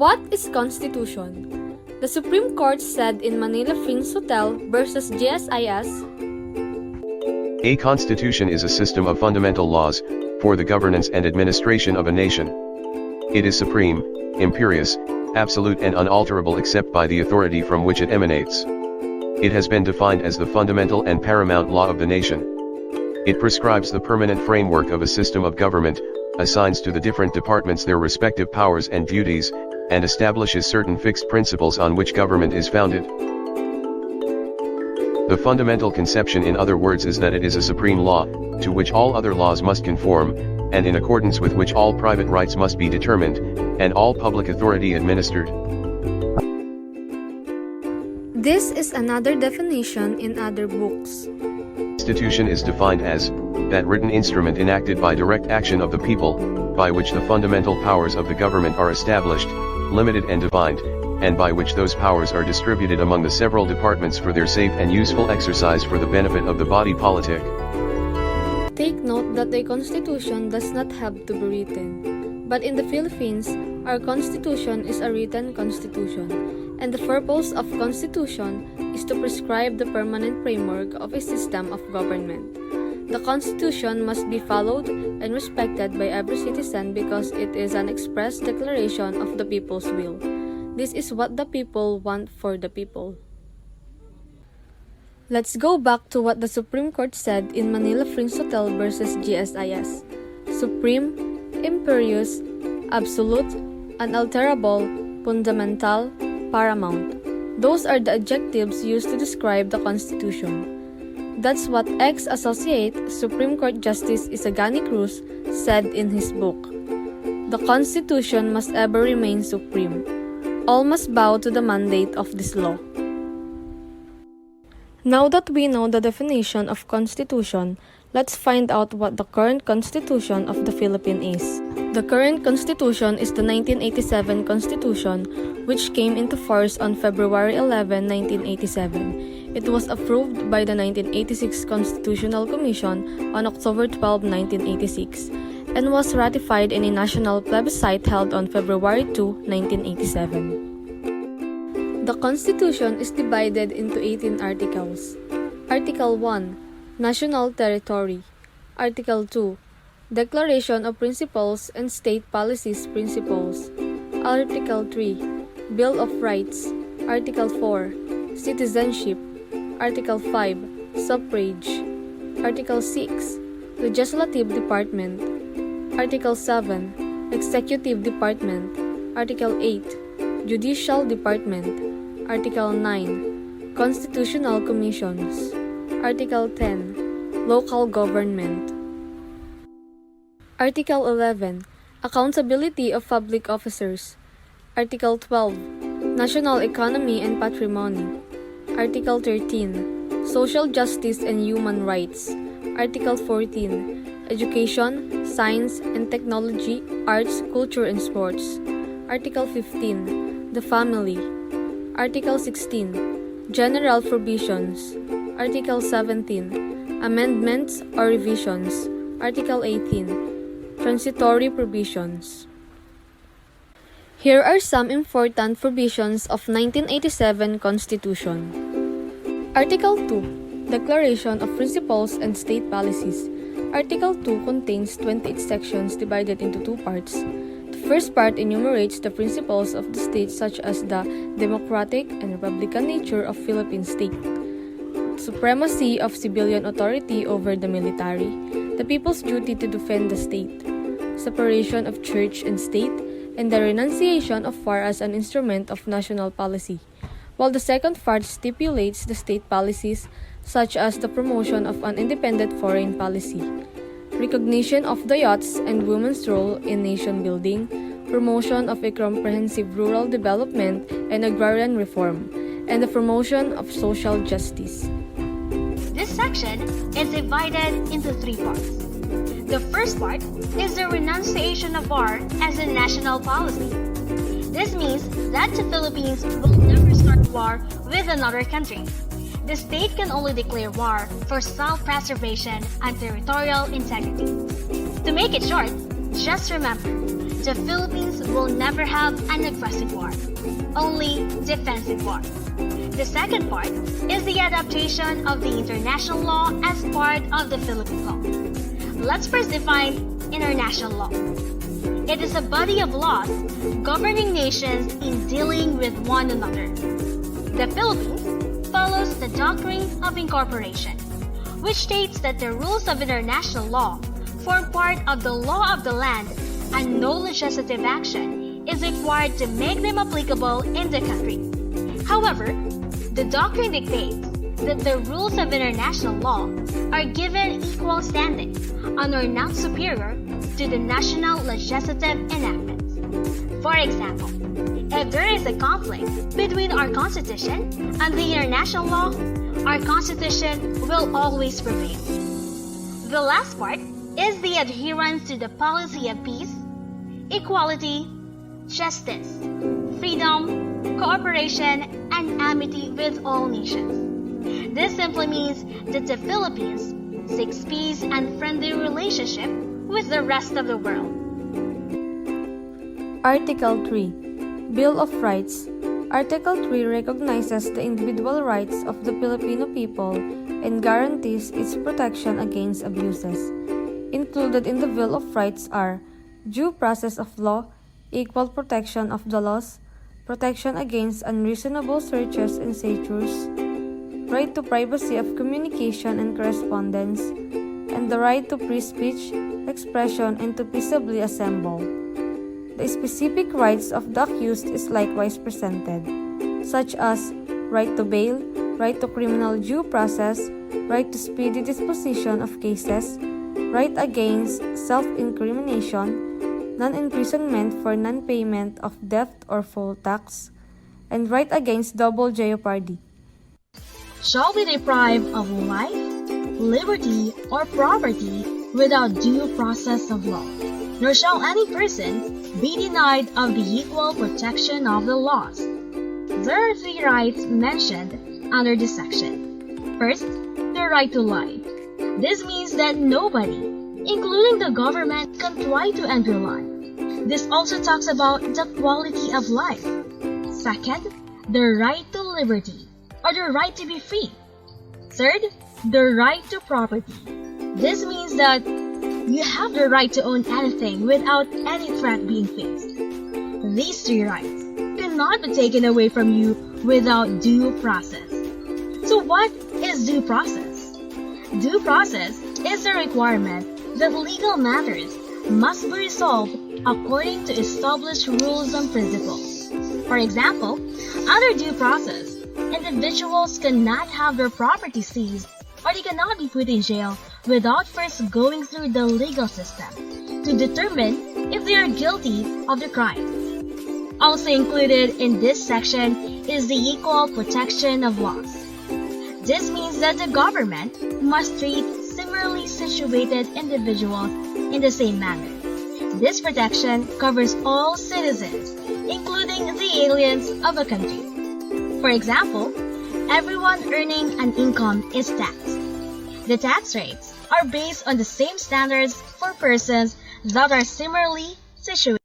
What is Constitution? The Supreme Court said in Manila Prince Hotel versus GSIS. A constitution is a system of fundamental laws for the governance and administration of a nation. It is supreme, imperious, absolute and unalterable except by the authority from which it emanates. It has been defined as the fundamental and paramount law of the nation. It prescribes the permanent framework of a system of government, assigns to the different departments their respective powers and duties, and establishes certain fixed principles on which government is founded. The fundamental conception, in other words, is that it is a supreme law, to which all other laws must conform, and in accordance with which all private rights must be determined, and all public authority administered. This is another definition in other books. Constitution is defined as that written instrument enacted by direct action of the people, by which the fundamental powers of the government are established, limited and defined, and by which those powers are distributed among the several departments for their safe and useful exercise for the benefit of the body politic. Take note that a constitution does not have to be written. But in the Philippines, our constitution is a written constitution, and the purpose of constitution is to prescribe the permanent framework of a system of government. The constitution must be followed and respected by every citizen because it is an express declaration of the people's will. This is what the people want for the people. Let's go back to what the Supreme Court said in Manila Prince Hotel versus GSIS. Supreme, imperious, absolute, unalterable, fundamental, paramount. Those are the adjectives used to describe the Constitution. That's what ex-associate Supreme Court Justice Isagani Cruz said in his book. The Constitution must ever remain supreme. All must bow to the mandate of this law. Now that we know the definition of Constitution, let's find out what the current Constitution of the Philippines is. The current Constitution is the 1987 Constitution, which came into force on February 11, 1987. It was approved by the 1986 Constitutional Commission on October 12, 1986, and was ratified in a national plebiscite held on February 2, 1987. The Constitution is divided into 18 articles. Article 1, National Territory. Article 2, Declaration of Principles and State Policies Principles. Article 3, Bill of Rights. Article 4, Citizenship. Article 5, Suffrage. Article 6, Legislative Department. Article 7, Executive Department. Article 8, Judicial Department. Article 9, Constitutional Commissions. Article 10, Local Government. Article 11, Accountability of Public Officers. Article 12, National Economy and Patrimony. Article 13, Social Justice and Human Rights. Article 14, Education, Science and Technology, Arts, Culture and Sports. Article 15, The Family. Article 16, General Provisions. Article 17, Amendments or Revisions. Article 18, Transitory Provisions. Here are some important provisions of 1987 Constitution. Article 2, Declaration of Principles and State Policies. Article 2 contains 28 sections divided into two parts. The first part enumerates the principles of the state such as the democratic and republican nature of Philippine state, supremacy of civilian authority over the military, the people's duty to defend the state, separation of church and state, and the renunciation of war as an instrument of national policy, while the second part stipulates the state policies such as the promotion of an independent foreign policy, recognition of the youth's and women's role in nation building, promotion of a comprehensive rural development and agrarian reform, and the promotion of social justice. This section is divided into three parts. The first part is the renunciation of war as a national policy. This means that the Philippines will never start war with another country. The state can only declare war for self-preservation and territorial integrity. To make it short, just remember, the Philippines will never have an aggressive war, only defensive war. The second part is the adaptation of the international law as part of the Philippine law. Let's first define international law. It is a body of laws governing nations in dealing with one another. The Philippines follows the doctrine of incorporation, which states that the rules of international law form part of the law of the land and no legislative action is required to make them applicable in the country. However, the doctrine dictates that the rules of international law are given equal standing and are not superior to the national legislative enactments. For example, if there is a conflict between our Constitution and the international law, our Constitution will always prevail. The last part is the adherence to the policy of peace, equality, justice, freedom, cooperation, and amity with all nations. This simply means that the Philippines seeks peace and friendly relationship with the rest of the world. Article 3. Bill of Rights. Article 3 recognizes the individual rights of the Filipino people and guarantees its protection against abuses. Included in the Bill of Rights are due process of law, equal protection of the laws, protection against unreasonable searches and seizures, right to privacy of communication and correspondence, and the right to free speech, expression, and to peaceably assemble. The specific rights of the accused is likewise presented, such as right to bail, right to criminal due process, right to speedy disposition of cases, right against self-incrimination, non-imprisonment for non-payment of debt or full tax, and right against double jeopardy. Shall be deprived of life, liberty, or property without due process of law, nor shall any person be denied of the equal protection of the laws. There are three rights mentioned under this section. First, the right to life. This means that nobody, including the government, can try to end your life. This also talks about the quality of life. Second, the right to liberty, or the right to be free. Third, the right to property. This means that you have the right to own anything without any threat being faced. These three rights cannot be taken away from you without due process. So what is due process? Due process is a requirement that legal matters must be resolved according to established rules and principles. For example, under due process, individuals cannot have their property seized or they cannot be put in jail without first going through the legal system to determine if they are guilty of the crime. Also included in this section is the equal protection of laws. This means that the government must treat similarly situated individuals in the same manner. This protection covers all citizens, including the aliens of a country. For example, everyone earning an income is taxed. The tax rates are based on the same standards for persons that are similarly situated.